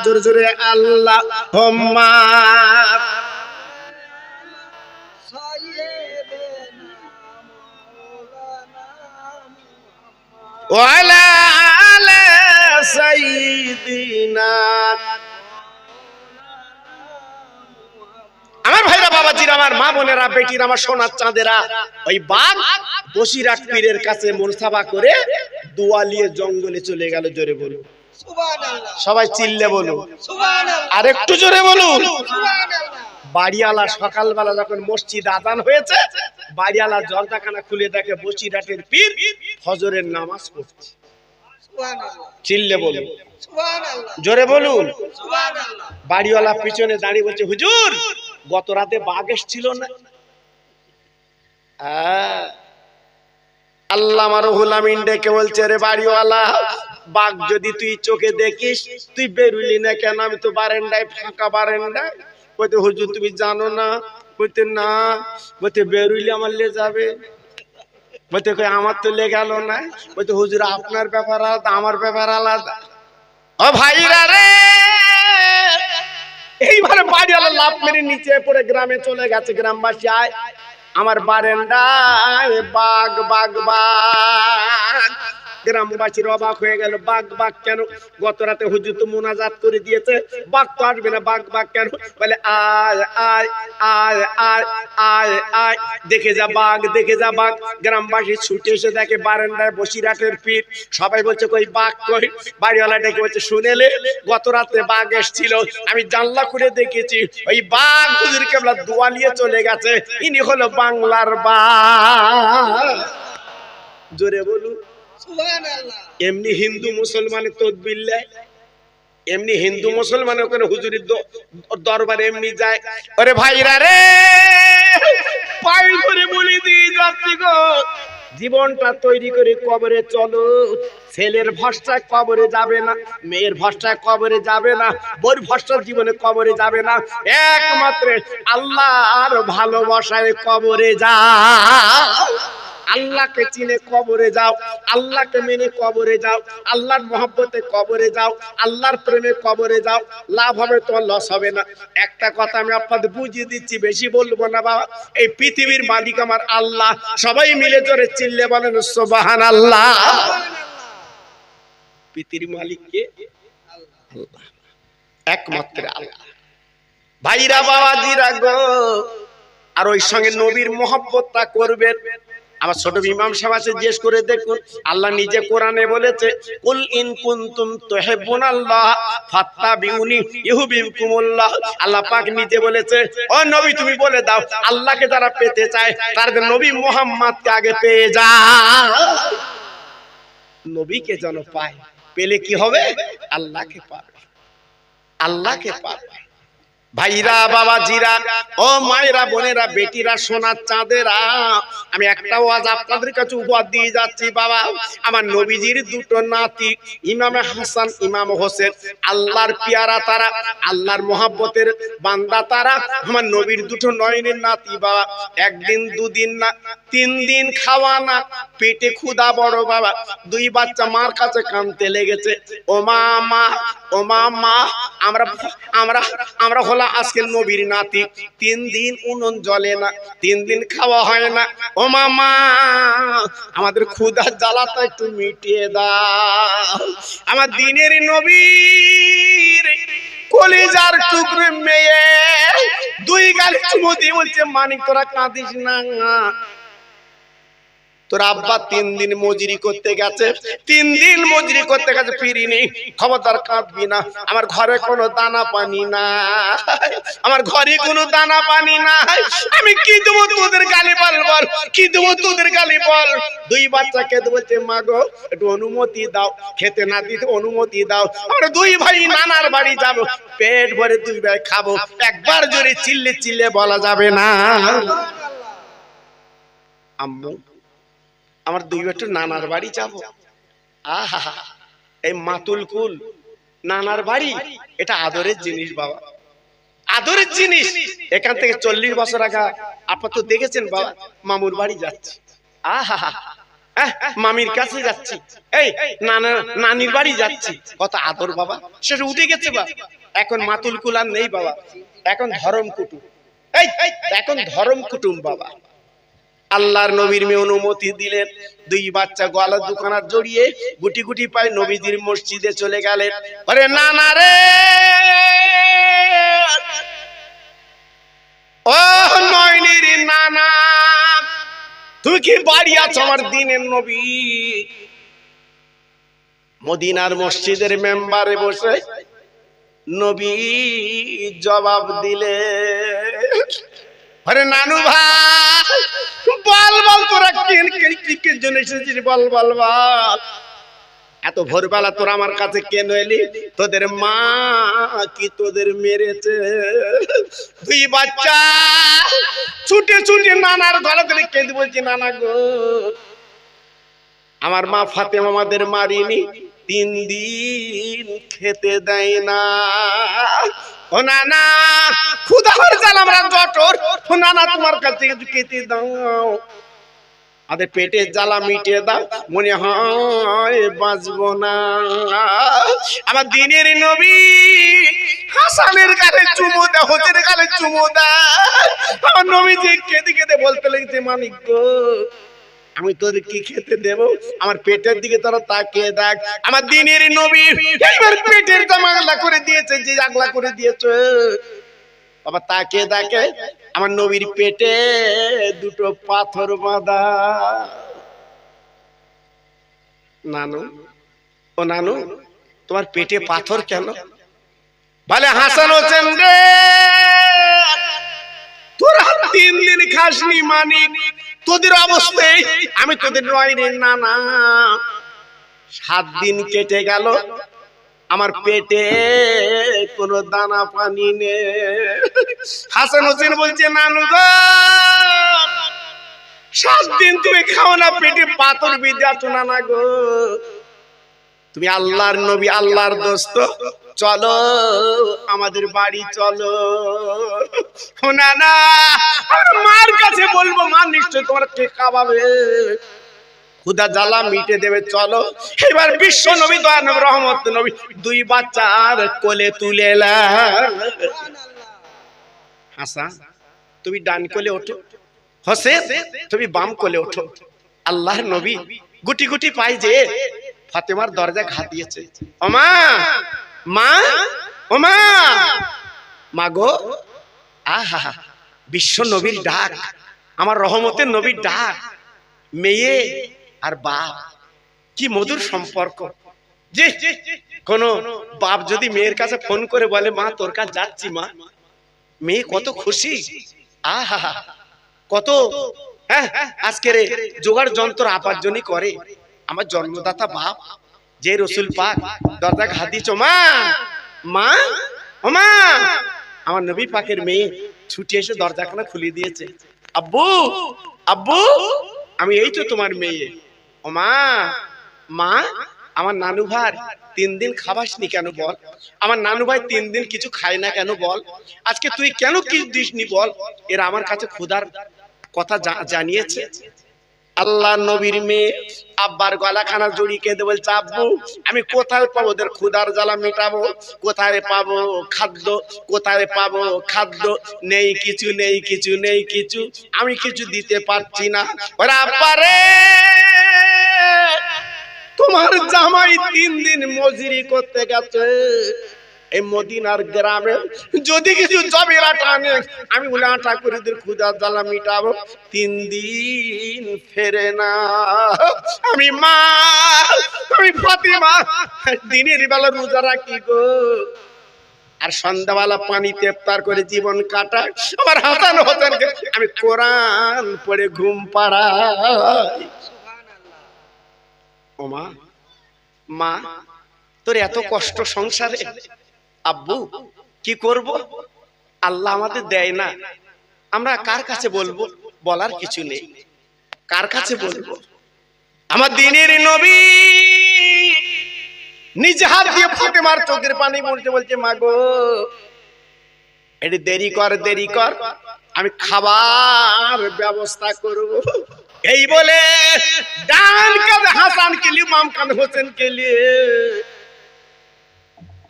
জোরে জোরে আল্লাহুম্মা ওয়ালা আলা সাইয়্যিদিনা। আমার ভাইরা, বাবাজিরা, আমার মা বোনেরা, বেটির, আমার সোনার চাঁদেরা, ওই বাঘ বসিরহাট পীরের কাছে মুসাফা করে দুয়ালিয়ে জঙ্গলে চলে গেল। জোরে বলুন সুবহানাল্লাহ, সবাই চিল্লে বলুন সুবহানাল্লাহ, আর একটু জোরে বলুন সুবহানাল্লাহ। বাড়িওয়ালা সকালবেলা যখন মসজিদ আযান হয়েছে, বাড়িওয়ালা দরজাখানা খুলে দেখে বসিরহাটের পীর ফজরের নামাজ পড়ছে। সুবহানাল্লাহ, চিল্লে বলুন সুবহানাল্লাহ, জোরে বলুন সুবহানাল্লাহ। বাড়িওয়ালা পিছনে দাঁড়িয়ে বলছে, হুজুর গত রাতে বাঘ এসেছিল না? আল্লামা রুহুল আমিন ডেকে বলছে, রে বাড়িওয়ালা, বাঘ যদি তুই চোখে দেখিস তুই বেরুলি না কেন? আমি তো বারান্দায়, ফাঁকা বারান্দায়। বলতে হুজুর তুমি জানো না? বলতে না। বলতে বেরুইলে আমার লে যাবে। বলতে আমার তো লে গেল না। বলতে হুজুর আপনার ব্যাপার আলাদা, আমার ব্যাপার আলাদা। ও ভাইরা রে, এইবারে বাড়িওয়ালা লাফ মেরে নিচে পড়ে গ্রামে চলে গেছে। গ্রামবাসী আয়, আমার বারান্দায় বাঘ বাঘ বাঘ। গ্রামবাসীর অবাক হয়ে গেল, বাঘ বাঘ কেন? গত রাতে হুজুর তো মুনাজাত করে দিয়েছে, বাঘ তো আসবে না, বাঘ বাঘ কেন? বলে আয় আয় আয় আয় আয় আয়, দেখে যা বাঘ, দেখে যা বাঘ। গ্রামবাসী ছুটে এসে দেখে বারান্দায় বসিরহাটের পীর। সবাই বলছে কই বাঘ কই? বাড়িওয়ালা ডেকে বলছে, শুনেলে গত রাতে বাঘ এসেছিল, আমি জানলা খুলে দেখেছি। ওই বাঘ হুজুর কেবলা দোয়া নিয়ে চলে গেছে, ইনি হলো বাংলার বাঘ। জোরে বলুন সুবহানাল্লাহ। এমনি হিন্দু মুসলমানের তদবির নেয়, এমনি হিন্দু মুসলমান ওখানে হুজুরের দরবারে এমনি যায়। আরে ভাইরা রে, পাই করে বলি দিই যাচ্ছি গো, জীবনটা তৈরি করে কবরে চলো। ছেলের ভরসায় কবরে যাবে না, মেয়ের ভরসায় কবরে যাবে না, বউর ভরসার জীবনে কবরে যাবে না, একমাত্র আল্লাহর ভালোবাসায় কবরে যাও। আল্লাহকে চিনে কবরে যাও, আল্লাহকে মেনে কবরে যাও, আল্লাহর মহব্বতে কবরে যাও, আল্লাহর প্রেমে কবরে যাও। লাভ হবে তোমার, লস হবে না। একটা কথা আমি আপনাদের বুঝিয়ে দিচ্ছি, বেশি বলবো না বাবা। এই পৃথিবীর মালিক আমার আল্লাহ। সবাই মিলে জোরে চিল্লে বলেন সুবহানাল্লাহ। পৃথিবীর মালিক কে? আল্লাহ, একমাত্র আল্লাহ। ভাইরা বাবাজিরা গো, আর ওই সঙ্গে নবীর মহব্বতটা করবেন। আমার ছোট ইমাম সাহেব আছে, জিজ্ঞেস করে দেখুন, আল্লাহ নিজে কোরআনে বলেছে, কুল ইন কুনতুম তুহিব্বুনাল্লাহ ফাত্তাবিউনি ইউহিব্বুকুমুল্লাহ। আল্লাহ পাক নিজে বলেছে, ও নবী তুমি বলে দাও, আল্লাহকে যারা পেতে চায় তারা নবী মুহাম্মদকে আগে পেয়ে যায়। নবীকে যেন পায়, পেলে কি হবে? আল্লাহকে পাবে, আল্লাহকে পাবে। ভাইরা বাবাজিরা ও মায়েরা বোনেরা বেটিরা সোনার চাঁদেরা আমি একটা ওয়াজ আপনাদের কাছে উপহার দিয়ে যাচ্ছি বাবা আমার নবীজির দুটো নাতি ইমাম হাসান ইমাম হোসেন আল্লাহর পিয়ারা তারা আল্লাহর মহব্বতের বান্দা তারা আমার নবীর দুটো নয়নের নাতি বাবা একদিন দুদিন না 3 দিন খাওয়া না পেটে ক্ষুধা বড় বাবা দুই বাচ্চা মার কাছে কাঁদতে লেগেছে ও মা মা ও মা মা আমরা আমরা আমরা হলো আজকে নবীর নাতি 3 দিন উনুন জ্বলে না 3 দিন খাওয়া হয় না ও মামা আমাদের ক্ষুধার জ্বালাটা একটু মিটিয়ে দাও আমার দিনের নবীর কলিজার টুকরো মেয়ে দুই গালে চুমু দিয়ে বলছে মানিক তোরা কাঁদিস না তোর আব্বা 3 দিন মজুরি করতে গেছে 3 দিন মজুরি করতে গেছে ফিরিনি খবরদার কাঁদবি না আমার ঘরে কোনো দানা পানি নাই আমার ঘরে কোনো দানা পানি নাই আমি কি দেবো তোদের গালি বল বল কি দেবো তোদের গালি বল দুই বাচ্চাকে বলছে মা গো একটু অনুমতি দাও খেতে না দিতে অনুমতি দাও আমরা দুই ভাই নানার বাড়ি যাব পেট ভরে দুই ভাই খাবো একবার জোরে চিল্লে চিল্লে বলা যাবে না আম্মু আমার দুই একটু নানার বাড়ি যাবো আহা এই মাতুল কুল নানার বাড়ি এটা আদরের জিনিস বাবা আদরের জিনিস এখান থেকে 40 বছর আগে আপনি তো দেখেছেন বাবা মামুর বাড়ি যাচ্ছি আহা মামির কাছে যাচ্ছি এই নানা নানির বাড়ি যাচ্ছি কত আদর বাবা সেটা উঠে গেছে বাবা এখন মাতুল কুল আর নেই বাবা এখন ধরম কুটুম এই এখন ধরম কুটুম বাবা আল্লাহর নবীর মেয়ে অনুমতি দিলেন দুই বাচ্চা গলার দোকানার জড়িয়ে গুটি গুটি পায় নবীজির মসজিদে চলে গেলেন আরে নানা রে ও নয়নের নানা তুমি কি বাড়ি আছো আমার দিনের নবী মদিনার মসজিদের মেম্বারে বসে নবী জবাব দিলে আরে নানু ভাই বল বল তোরা কি জন্য এসেছিস বল বল বল এত ভোরবেলা তোরা আমার কাছে কেন এলি তোদের মা কি তোদের মেরেছে দুই বাচ্চা ছুটে ছুটে নানার ঘরে ধরে কেঁদে বলছি নানা গো আমার মা ফাতেমা আমাদের মারিনি 3 দিন খেতে দেয় না ও নানা ক্ষুধা হয়ে গেল আমরা জটর ও নানা তোমার কাছে কিছু খেতে দাও আমাদের পেটের জ্বালা মিটিয়ে দাও মনে হয় বাঁচবো না আমার দিনের নবী হাসানের গালে চুমু দাও হোসেনের গালে চুমু দাও আমার নবী যে কেঁদে কেঁদে বলতে লেগেছে মানিক গো আমি তোদের কি খেতে দেব আমার পেটের দিকে তোরা তাকিয়ে দেখ আমার দিনের নবী এবার পেটের জামালা করে দিয়েছে যে আগলা করে দিয়েছে বাবা তাকিয়ে দেখে আমার নবীর পেটে দুটো পাথর বাঁধা নানু ও নানু তোমার পেটে পাথর কেন বলে হাসান হোসেন রে তোরা 3 দিন খাসনি মানিক তোদের অবস্থায় আমি তোদের নয়নের নানা 7 দিন কেটে গেল আমার পেটে কোনো দানা পানি নেই হাসান হোসেন বলছে নানু গো 7 দিন তুমি খাও না পেটে পাথর বিঁধে আছো নানা গো তুমি আল্লাহর নবী আল্লাহর দোস্ত চলো আমাদের বাড়ি চলো নানা মার কাছে বলবো মা নিশ্চয় তোমার কে খাওয়াবে ক্ষুধা জ্বালা মিটে দেবে চলো এবার বিশ্ব নবী দয়া নবী রহমত নবী দুই বাচ্চার কোলে তুলে এলা হাসান তুমি ডান কোলে ওঠো হোসেন তুমি বাম কোলে ওঠো আল্লাহর নবী গুটি গুটি পাই যে ফাতেমার দরজা ঘা দিয়েছে ও মা মা ও মা মা গো আহা বিশ্ব নবীর ডাক আমার রহমতের নবীর ডাক মেয়ে আর বাপ কি মধুর সম্পর্ক যে কোন বাপ যদি মেয়ের কাছে ফোন করে বলে মা তোর কাছে যাচ্ছি মা মেয়ে কত খুশি আহা কত আজকের জোগাড় যন্ত্র আপার জন্য করে আমার জন্মদাতা বাপ যে রসুল পাক দরজা ঘা দিয়েছ মা মা ও মা আমার নবী পাকের মেয়ে ছুটে এসে দরজাখানা খুলে দিয়েছে। আব্বু আব্বু, আমি এই তো তোমার মেয়ে। ও মা, মা আমার নানু ভাই 3 দিন খাবাসনি কেন বল? আমার নানু ভাই 3 দিন কিছু খায় না কেন বল? আজকে তুই কেন কিছু দিসনি বল? এরা আমার কাছে ক্ষুধার কথা জানিয়েছে। আল্লাহ নবীর মেয়ে আব্বার গলাখানা জড়িয়ে কেঁদে বলছে, আব্বু আমি কোথায় পাবো ওদের ক্ষুধার জ্বালা মেটাবো? কোথায় পাবো খাদ্য? কোথায় পাবো খাদ্য? নেই কিছু, নেই কিছু, নেই কিছু, আমি কিছু দিতে পারছি না। ওরা আব্বারে, তোমার জামাই 3 দিন মজুরি করতে গেছে এই মদিনার গ্রামে, যদি কিছু জবের আটা আনে আমি বলে আটা করে দিয়ে ক্ষুধার জ্বালা মিটাবো। 3 দিন ফেরে না। আমি মা, আমি ফাতিমা দিনের বেলা রোজা রাখি গো, আর সন্ধ্যাবেলা পানিতে ইফতার করে জীবন কাটাই। আমার হাসান হোসেনকে আমি কোরআন পড়ে ঘুম পাড়াই। ও মা, মা তোর এত কষ্ট সংসারে, আব্বু কি করব? আল্লাহ আমাদের দেয় না, আমরা কার কাছে বলবো? বলার কিছু নেই, কার কাছে বলবো? আমার দিনের নবী নিজে হাত দিয়ে ফাতেমার চোখের পানি মুছতে বলছে, মা গো একটু দেরি কর, দেরি কর, আমি খাবার ব্যবস্থা করব। এই বলে ডান কাঁধে হাসানকে নিয়ে, বাম কাঁধে হোসেনকে নিয়ে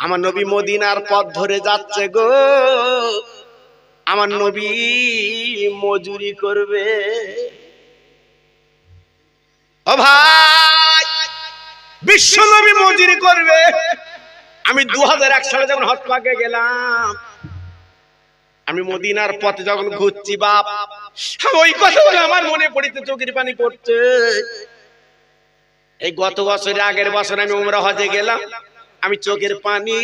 আমার নবী মদিনার পথ ধরে যাচ্ছে গো। আমার নবী মজুরি করবে। ও ভাই, বিশ্ব নবী মজুরি করবে। আমি 2001 সালে যখন হজ পাকে গেলাম, আমি মদিনার পথে যখন ঘুরছি বাপ, ওই কথা বলে আমার মনে পড়িতে চোখের পানি পড়ছে। এই গত বছরে, আগের বছর আমি উমরা হজে গেলাম, আমি চোখের পানি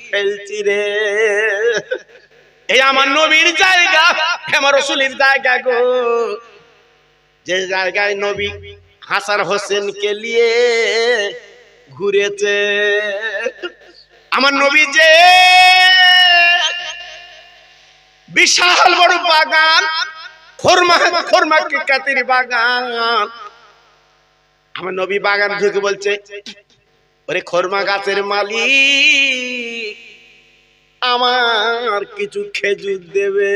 ফেলছি রে। এই আমার নবীর জায়গা, আমার রাসূলের জায়গা গো, যে জায়গায় নবী হাসান হোসেনকে নিয়ে ঘুরেছে। আমার নবী যে বিশাল বড় বাগান, খরমা কাতির বাগান, আমার নবী বাগান ঢুকে বলছে, ওরে খরমা গাছের মালিক আমার কিছু খেজুর দেবে।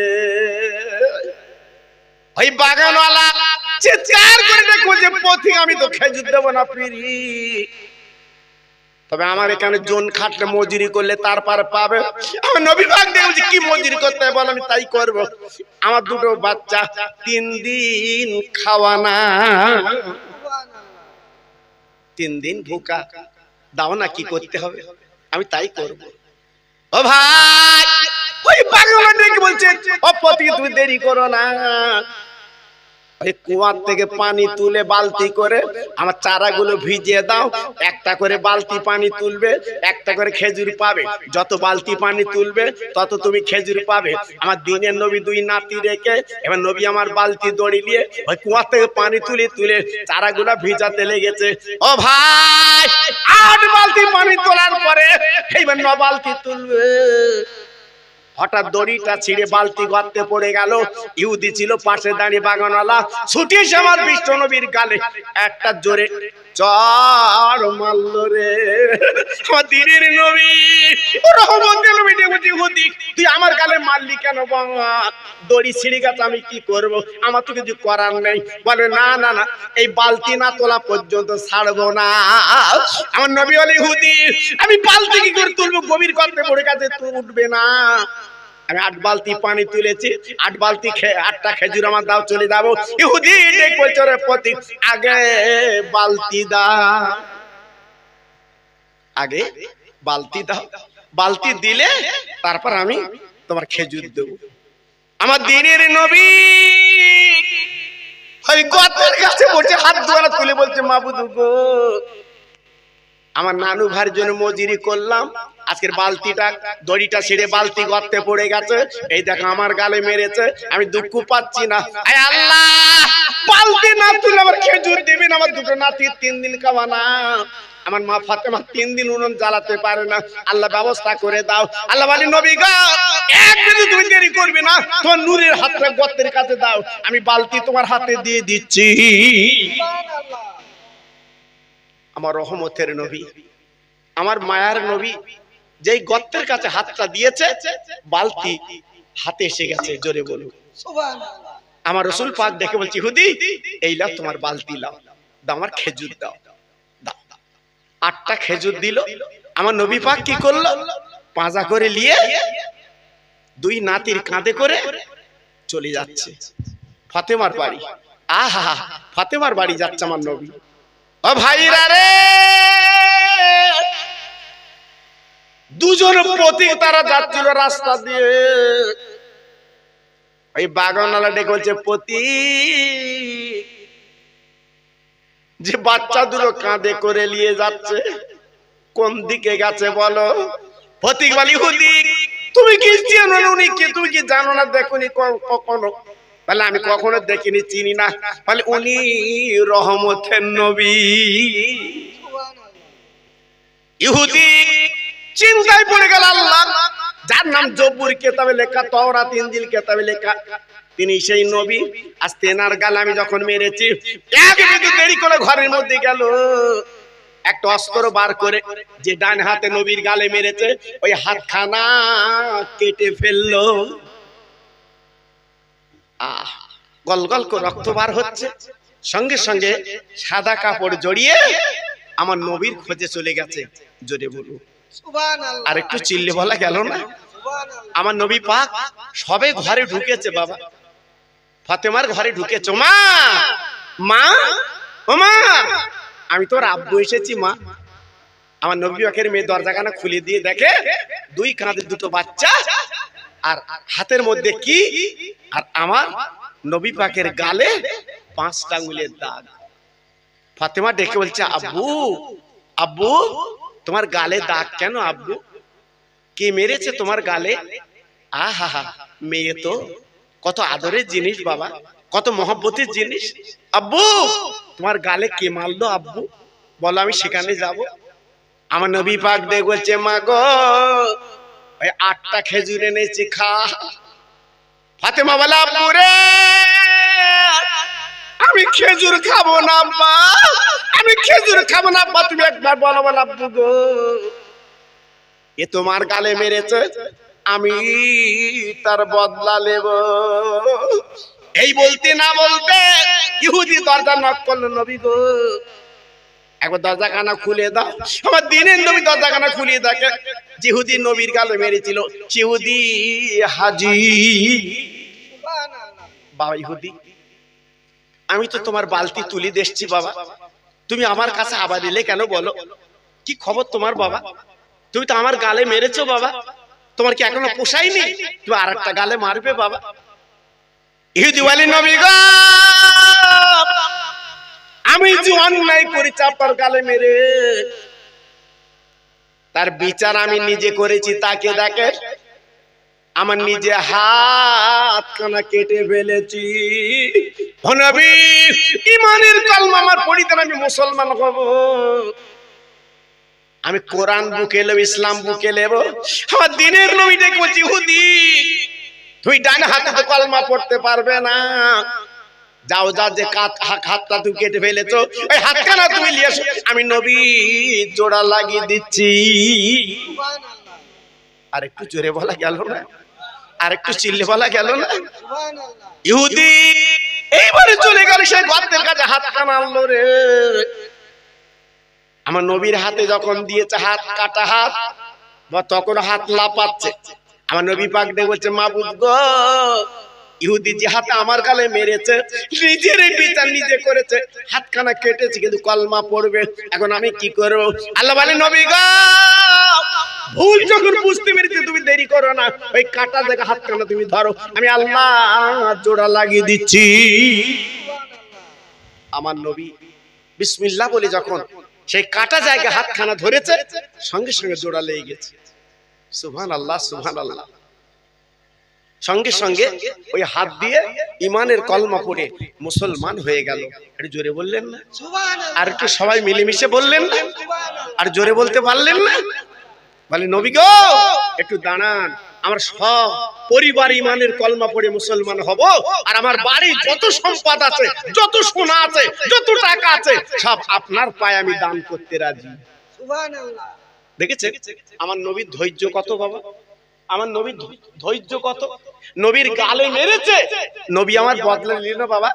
ওই বাগানওয়ালা চিৎকার করে দেখো যে পথিক, আমি তো খেজুর দেবো না পিরি, তবে আমার এখানে জোন খাটলে মজুরি করলে তারপর পাবে। আমার নবী পাক দেখছি কি মজুরি করতে হয় বল, আমি তাই করব। আমার 2টো বাচ্চা 3 দিন খাওয়া না, 3 দিন ভুকা, দাও না, কি করতে হবে আমি তাই করব। ও ভাই, ওই পাগলা ডেকে বলছে, ও পতি তুমি দেরি করো না, ওই কুয়ার থেকে পানি তুলে বালতি করে আমার চারাগুলো ভিজিয়ে দাও। একটা করে বালতি পানি তুলবে, একটা করে খেজুর পাবে। যত বালতি পানি তুলবে তত তুমি খেজুর পাবে। আমার দিনের নবী 2 নাতি রেখে এবার নবী আমার বালতি দড়ি নিয়ে ওই কুয়ার থেকে পানি তুলে তুলে চারাগুলো ভিজাতে লেগেছে। ও ভাই, 8 বালতি পানি তোলার পরে এইবার 9 বালতি তুলবে। হঠাৎ দড়িটা ছিঁড়ে বালতি গর্তে পড়ে গেল। ইহুদি ছিল পাশে দাঁড়িয়ে বাগানওয়ালা, ছুটি এসে আমার বিশ্ব নবীর গালে একটা জোরে চড় মারল রে। আমার দিনের নবী রহমতের নবী দেখুন, ইহুদি তুই আমার গালে মারলি কেন বাবা? দড়ি ছিঁড়ে গেছে, আমি কি করব? আমার তো কিছু করার নেই। বলে না না না, এই বালতি না তোলা পর্যন্ত ছাড়বো না। আমার নবী বলে, ইহুদি আমি বালতি কি করে তুলবো? গভীর গর্তে পড়ে গেছে, তুই উঠবে না। আমি 8 বালতি পানি তুলেছি, 8 বালতি 8টা খেজুর আমার দাও, চলে যাবো। ইহুদি দেখ বলছে, রে পথিক আগে বালতি দাও, আগে বালতি দাও, বালতি দিলে তারপর আমি তোমার খেজুর দেবো। আমার দিনের নবী ওই গর্তের কাছে বসে হাত দুয়ারা তুলে বলছে, মাবুদ গো, আমার নানু ভাইয়ের জন্য মজুরি করলাম, আজকের বালতিটা দড়িটা ছিঁড়ে বালতি গর্তে পড়ে গেছে, এই দেখো আমার গালে মেরেছে, আমি দুঃখ পাচ্ছি না। আয় আল্লাহ, বালতি না তুলে আমার খেজুর দিবেন, আমার 2টো নাতি 3 দিন খাওয়া না। আমার মা ফাতেমা 3 দিন উনুন জ্বালাতে পারে না, আল্লাহ ব্যবস্থা করে দাও। আল্লাহ বলে নবী গো, একদিন তুমি দেরি করবে না, তোমার নূরের হাতটা গর্তের কাছে দাও, আমি বালতি তোমার হাতে দিয়ে দিচ্ছি। সুবহানাল্লাহ। আমার রহমতের নবী, আমার মায়ার নবী যেই গর্তের কাছে হাতটা দিয়েছে, বালতি হাতে এসে গেছে। জোরে বলুন সুবহানাল্লাহ। আমার রাসূল পাক দেখে বলছি, ইহুদি এই লাও তোমার বালতি, লাও দাও, আমার খেজুর দাও। 8টা খেজুর দিল। আমার নবী পাক কি করলো, পাঁজা করে নিয়ে 2 নাতির কাঁধে করে চলে যাচ্ছে ফাতেমার বাড়ি। আহা, ফাতেমার বাড়ি যাচ্ছে আমার নবী। ও ভাইরা রে, দুজন পথিক তারা যাচ্ছিল রাস্তা দিয়ে। ওই বাগানওয়ালা ডেকে বলছে, পথিক, যে বাচ্চা দুটো কাঁধে করে নিয়ে যাচ্ছে কোন দিকে গেছে বলো? পথিক বলি, ইহুদি তুমি কি জানো না উনি কে? তুমি কি জানো না, দেখোনি কখনো? বলে আমি কখনো দেখিনি, চিনি না। বলে উনি রহমতের নবী। ইহুদি চিন্তায় পড়ে গেল। আল্লাহ যার নাম জব্বুর কেতাবে লেখা, তাওরাত ইনজিল কেতাবে লেখা, তিনি সেই নবী। আজ তেনার গালে আমি যখন মেরেছি, এক মিনিট দেরি করে ঘরের মধ্যে গেল, একটা অস্ত্র বার করে যে ডান হাতে নবীর গালে মেরেছে, ওই হাতখানা কেটে ফেললো। গল গল করে রক্ত বার হচ্ছে। সঙ্গে সঙ্গে সাদা কাপড় জড়িয়ে আমার নবীর খোঁজে চলে গেছে। জোরে বলুন সুবহানাল্লাহ। আর একটু চিল্লে বলা গেল না? সুবহানাল্লাহ। আমার নবী পাক সবে ঘরে ঢুকেছে। বাবা ফাতেমার ঘরে ঢুকেছো। মা, মা, ও মা, আমি তোর আব্বু এসেছি মা। আমার নবী পাকের মেয়ে দরজাখানা খুলে দিয়ে দেখে 2 কাঁধে 2টো বাচ্চা, আর হাতের মধ্যে কি, আর আমার নবী পাকের গালে 5টা আঙ্গুলের দাগ। ফাতেমা ডেকে বলছে, আব্বু, আব্বু তোমার গালে দাগ কেন আব্বু? কে মেরেছে তোমার গালে? আহা, মেয়ে তো কত আদরের জিনিস বাবা, কত মহব্বতের জিনিস। আব্বু তোমার গালে কে মারলো আব্বু? বলো আমি সেখানে যাব। আমার নবী পাক দেখে বলছে, মা গো, ওই 8টা খেজুর এনেছি, খা। ফাতেমা বলে, আব্বু রে, আমি খেজুর খাবো না মা, আমি খেজুর খাবো না। আব্বা তুমি একবার বলো, বলো আব্বু গো, এ তোমার গালে মেরেছে, আমি তার বদলা নেব। এই বলতে না বলতে ইহুদি দরজা নক করলো, নবী গো একবার দরজাখানা খুলে দাও। আমার দিনের নবী দরজাখানা খুলে দেখে ইহুদি নবীর গালে মেরেছিল, ইহুদি হাজির। বাবা ইহুদি, আমি তো তোমার বালতি তুলে দেখছি বাবা, তুমি আমার কাছে আবার এলে কেন বলো? কি খবর তোমার বাবা? তুমি তো আমার গালে মেরেছো বাবা, তোমার কি এখনো পোষায়নি? তুমি আরেকটা গালে মারবে বাবা? ইহুদি বলে, নবী গো, আমি যে অন্যায় করেছি আপনার গালে মেরে, তার বিচার আমি নিজে করেছি। তাকে দেখে আমার নিজে হাত কানা কেটে ফেলেছি। ও নবী, ঈমানের কলমা আমার পড়িতে আমি মুসলমান হব, আমি কোরআন বুকে নেব, ইসলাম বুকে নেব। আমার দিনের নবী ডেকে বলছি, ইহুদি তুই ডান হাতে তো কলমা পড়তে পারবে না, যাও যা, যে হাতটা তুই কেটে ফেলেছো, ওই হাতখানা তুমি নিয়ে এসো, আমি নবী জোড়া লাগিয়ে দিচ্ছি। আর একটু জোরে বলা গেল না? আর একটু চিল্লে বলা গেল না? ইহুদি এইবারে চলে গেল সেই গর্তের কাছে, হাতখানা আনলো রে। আমার নবীর হাতে যখন দিয়েছে, হাত কাটা হাত, তখন হাত লাপাচ্ছে। আমার নবী পাক দেখে বলছে, মাবুদ গো, ইহুদি যে হাতে আমার গালে মেরেছে, নিজের বিচার নিজে করেছে, হাতখানা কেটেছে, কিন্তু কলমা পড়বে, এখন আমি কি করব? আল্লাহ বলে, নবী গো, ভুল যখন বুঝতে পেরেছি, তুমি দেরি করো না, ওই কাটা জায়গা হাতখানা তুমি ধরো, আমি আল্লাহ জোড়া লাগিয়ে দিচ্ছি। আমার নবী বিসমিল্লাহ বলে যখন সেই কাটা জায়গা হাতখানা ধরেছে, সঙ্গে সঙ্গে জোড়া লেগে গেছে। সুবহানাল্লাহ, সুবহানাল্লাহ। সঙ্গে সঙ্গে ওই হাত দিয়ে ইমানের কলমা পড়ে মুসলমান হয়ে গেল। একটু জোরে বললেন না? আর একটু সবাই মিলেমিশে বললেন না? আর জোরে বলতে পারলেন না? বলে নবী গো একটু দাঁড়ান, আমার সব পরিবার ইমানের কলমা পড়ে মুসলমান হব, আর আমার বাড়ি যত সম্পদ আছে, যত সোনা আছে, যত টাকা আছে, সব আপনার পায়ে আমি দান করতে রাজি। সুবহানাল্লাহ। দেখেছেন আমার নবীর ধৈর্য কত বাবা? আমার নবীর ধৈর্য কত? নবীর গালে মেরেছে, নবী আমার বদলা নিল না বাবা।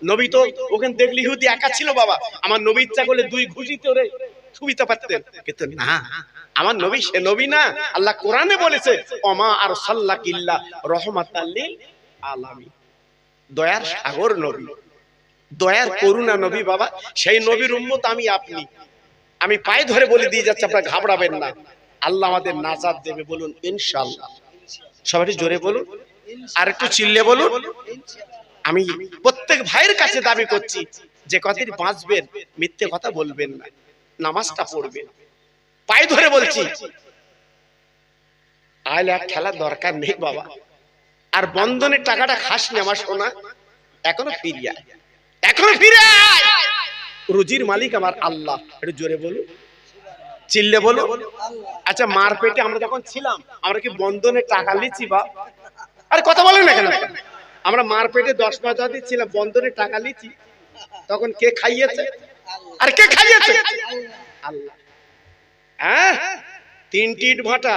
নবী তো ওখানে দেখলি ইহুদি একা ছিল বাবা, আমার নবী ইচ্ছা করলে দুই ঘুষি তোরে সুবিধা পারতেন, কিন্তু না, আমার নবী সে নবী না। আল্লাহ কোরআনে বলেছে ওমা আরসালনাকা ইল্লা রাহমাতাল লিল আলামিন, দয়ার সাগর নবী, দয়ার করুণা নবী বাবা। সেই নবীর উম্মত আমি আপনি। আমি পায়ে ধরে বলে দিয়ে যাচ্ছি, আপনারা ঘাবড়াবেন না, আল্লাহ আমাদের নাজাত দেবে, বলুন ইনশাআল্লাহ। সবাই জোরে বলুন, আর একটু চিল্লে বলুন। আমি প্রত্যেক ভাইয়ের কাছে দাবি করছি, যে কতদিন বাঁচবেন মিথ্যে কথা বলবেন না, নামাজটা পড়বেন। পায়ে ধরে বলছি, আইলে এক খেলার দরকার নেই বাবা। আর বন্ধনের টাকাটা খাসনি আমার সোনা, এখনো ফিরিয়ে আয়, এখনো ফিরে আয়। রুজির মালিক আমার আল্লাহ। একটু জোরে বলুন, চিল্লে বলুন। আচ্ছা মার পেটে আমরা যখন ছিলাম, আমরা কি বন্ধনের টাকা লিছি বা? আরে কথা বলেন না কেন? আমরা মার পেটে 10 মাস যদি ছিলাম, বন্ধনের টাকা লিছি, তখন কে খাইয়েছে? আর কে খাইয়েছে? আল্লাহ। হ্যাঁ, 3টি ইট ভাটা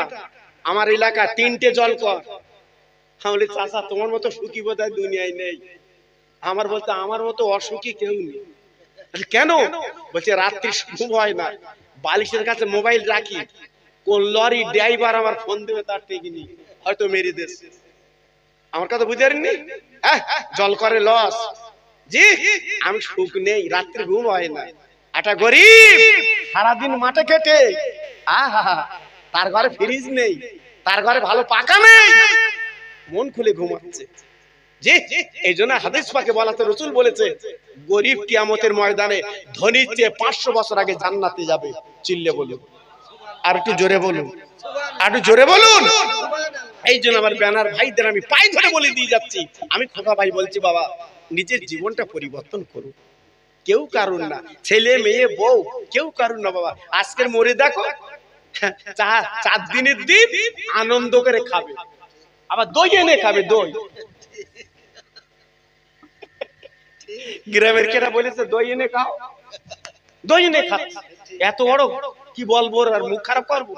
আমার এলাকা, 3টে জলকর। আমি বলি চাচা তোমার মতো সুখী বোধহয় দুনিয়ায় নেই। আমার বলতে আমার মতো অসুখী কেউ নেই। কেন? বলছে রাত্রি ঘুম হয় না, বালিশের কাছে মোবাইল রাখি, কোন লরি ড্রাইভার আমার ফোন দেবে তার ঠিক নেই, হয়তো মেরে দেশে। আমার কথা বুঝতে পারেননি? জল করে লস। জি, আমি সুখ নেই, রাত্রি ঘুম হয় না। একটা গরিব সারাদিন মাঠে খেটে, তার ঘরে ফ্রিজ নেই, তার ঘরে ভালো পাকা নেই, মন খুলে ঘুমাচ্ছে। জি, এই জন্য হাদিস পাকে বলা আছে, রাসূল বলেছে গরিব কিয়ামতের ময়দানে ধনীর চেয়ে 500 বছর আগে জান্নাতে যাবে। চিল্লে বলুন, আর একটু জোরে বলুন, আর একটু জোরে বলুন। এই জন্য আমার ব্যানার ভাইদের আমি পায়ে ধরে বলে দিয়ে যাচ্ছি, আমি খোকা ভাই বলছি বাবা, নিজের জীবনটা পরিবর্তন করুন। কেউ কারণ না, ছেলে মেয়ে বউ কেউ কারণ না বাবা। আজকের মরে দেখো, 4 দিনের দিন আনন্দ করে খাবে, আবার দই এনে খাবে, দই। গ্রামের কেরা বলেছে দই এনে খাও, দই এনে খাচ্ছে। এত বড় কি বলবো, আর মুখ খারাপ করবো?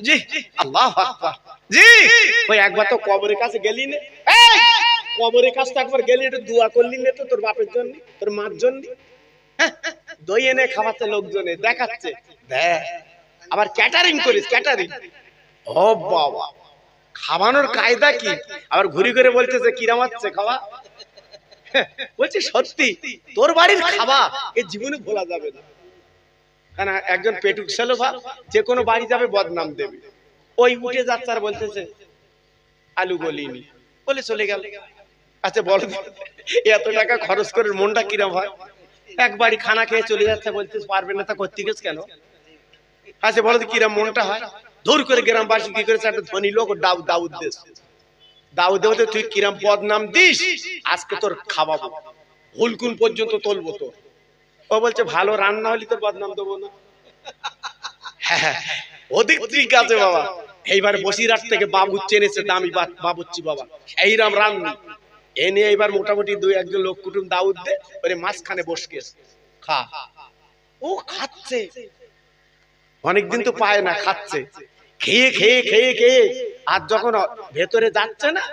জি, আল্লাহু আকবার। জি, ওই একবার তো কবরের কাছে গেলি না, কবরের কাছে একবার গেলি, একটু দোয়া করলি না তো তোর বাপের জন্য, তোর মার জন্য? দই এনে খাওয়াচ্ছে লোকজনে, দেখাচ্ছে, দেখ। আবার ক্যাটারিং করিস, ক্যাটারিং। ও বাবা, খাওয়ানোর কায়দা কি? আবার ঘুরি করে বলতেছে কিরাম হচ্ছে খাওয়া। বলছি সত্যি, তোর বাড়ির খাওয়া এই জীবনে ভোলা যাবে না। কারণ একজন পেটুক ছেলে ভাব, যে কোনো বাড়ি যাবে বদনাম দেবে। ওই উঠে যাচ্ছে আর বলতেছে আলু গলিনি, বলে চলে গেল। আচ্ছা বলো, এত টাকা খরচ করে মনটা কিরম হয়? এক বাড়ি খানা খেয়ে চলে যাচ্ছে, বলতে পারবে না, তা করতে গেছ কেন? আচ্ছা বলো কিরম মনটা হয়? দূর করে গ্রামবাসী কি করেছে, একটা ধনী লোক দাউদ দেশ, দাউদ দেবতে তুই কিরম বদনাম দিস, আজকে তোর খাওয়াবো, হুলকুন পর্যন্ত তুলবো তোর। ও বলছে ভালো রান্না হলে তোর বদনাম দেবো না। ওদিক ঠিক আছে বাবা। এইবার বসিরহাট থেকে বাবুচ্চি এনেছে, দামি বাবুচ্চি বাবা, এইরাম রান্না এনে এইবার মোটামুটি 2-1 লোক কুটুম দাউদ দে, ওরে মাঝখানে বসকে খা। ও খাচ্ছে, অনেকদিন তো পায় না, খাচ্ছে, খেয়ে খেয়ে খেয়ে খেয়ে। আর যখন ভেতরে যাচ্ছে না,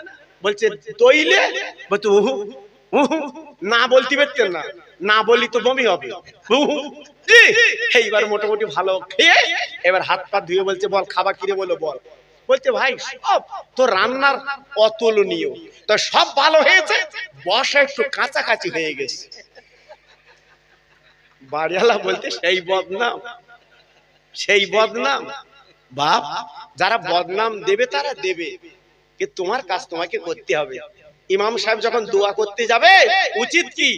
বলছে দইলে, বলছে না বলতে পারতেন না, না বললি তো বমি হবে। এইবার মোটামুটি ভালো খেয়ে এবার হাত পা ধুয়ে বলছে বল খাবা কিরে, বলো বল। বলছে ভাই সব তো রান্নার অতুলনীয়, তো সব ভালো হয়েছে, বসা একটু কাছাকাছি হয়ে গেছে। বাড়িওয়ালা বলতে সেই বদনাম, সেই বদনাম। বাপ, যারা বদনাম দেবে তারা দেবে, কিন্তু তোমার কাজ তোমাকে করতে হবে। ইমাম সাহেব যখন দোয়া করতে যাবে, উচিত কি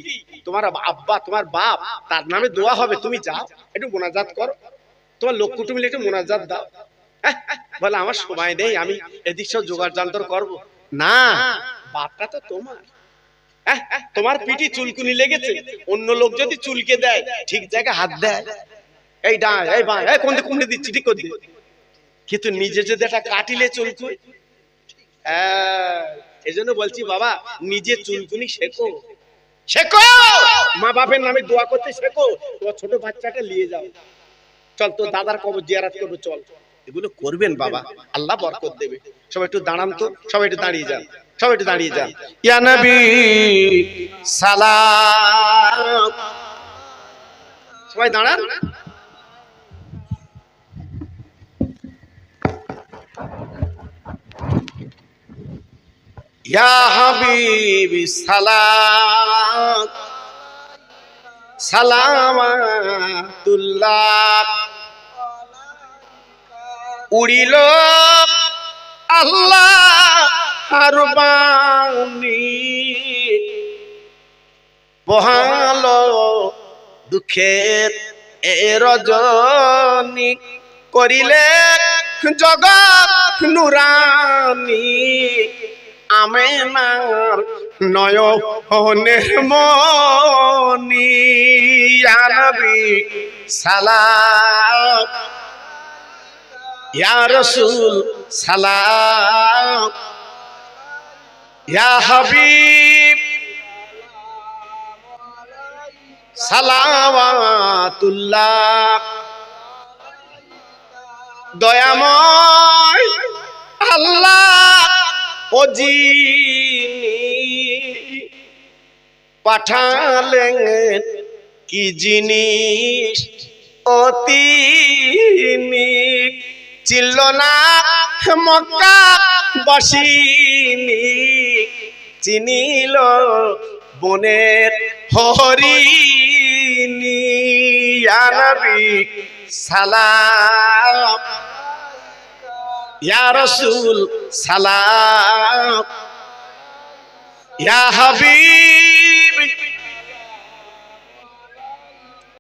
তোমার আব্বা, তোমার বাপ, তার নামে দোয়া হবে, তুমি যাও একটু মোনাজাত করো, তোমার লোক কুটুম মিলে একটু মোনাজাত দাও। বলে আমার সময় নেই, আমি এদিক সব জোগাড় যন্ত্র করবো। না, বাপটা তো তোমার। তোমার পিঠে চুলকুনি লেগেছে, অন্য লোক যদি চুলকে দেয় ঠিক জায়গায় হাত দেয়, এই ডাঁ এই বাঁ এই কোন দিকে কুমড়ে দিচ্ছি ঠিক করে দি। কিন্তু নিজে যদি একটা কাটিলে চুলকুনি, এই জন্য বলছি বাবা নিজে চুলকুনি শেখো, শেখো, মা বাপের নামে দোয়া করতে শেখো। তোমার ছোট বাচ্চাটা নিয়ে যাও, চল তোর দাদার কবর জিয়ারত করবো, চল। এগুলো করবেন বাবা, আল্লাহ বরকত দেবে। সবাই একটু দাঁড়ান তো, সবাই একটু দাঁড়িয়ে যান, সবাই একটু দাঁড়িয়ে যান। ইয়া নবী সালাম, সবাই দাঁড়ান। ইয়া হাবিবি সালাম, সালামাতুল্লাহ। উড়িল আল্লাহ হারবানি, বহালো দুঃখের এ রজনী, করিলে জগৎ নুরানি, আমেনার নয়নের মনি। ইয়া নবী সালাম, ইয়া রাসূল সালাম, ইয়া হাবিব সালাওয়াতুল্লাহ। দয়াময় আল্লাহ ও যিনি পাঠালেন কি জিনিস ও তিনি, চিনল না মক্কা বাসিনী, চিনিল বনের হরিণী। ইয়া নবী সালাম, ইয়া রাসূল সালাম, ইয়া হাবিব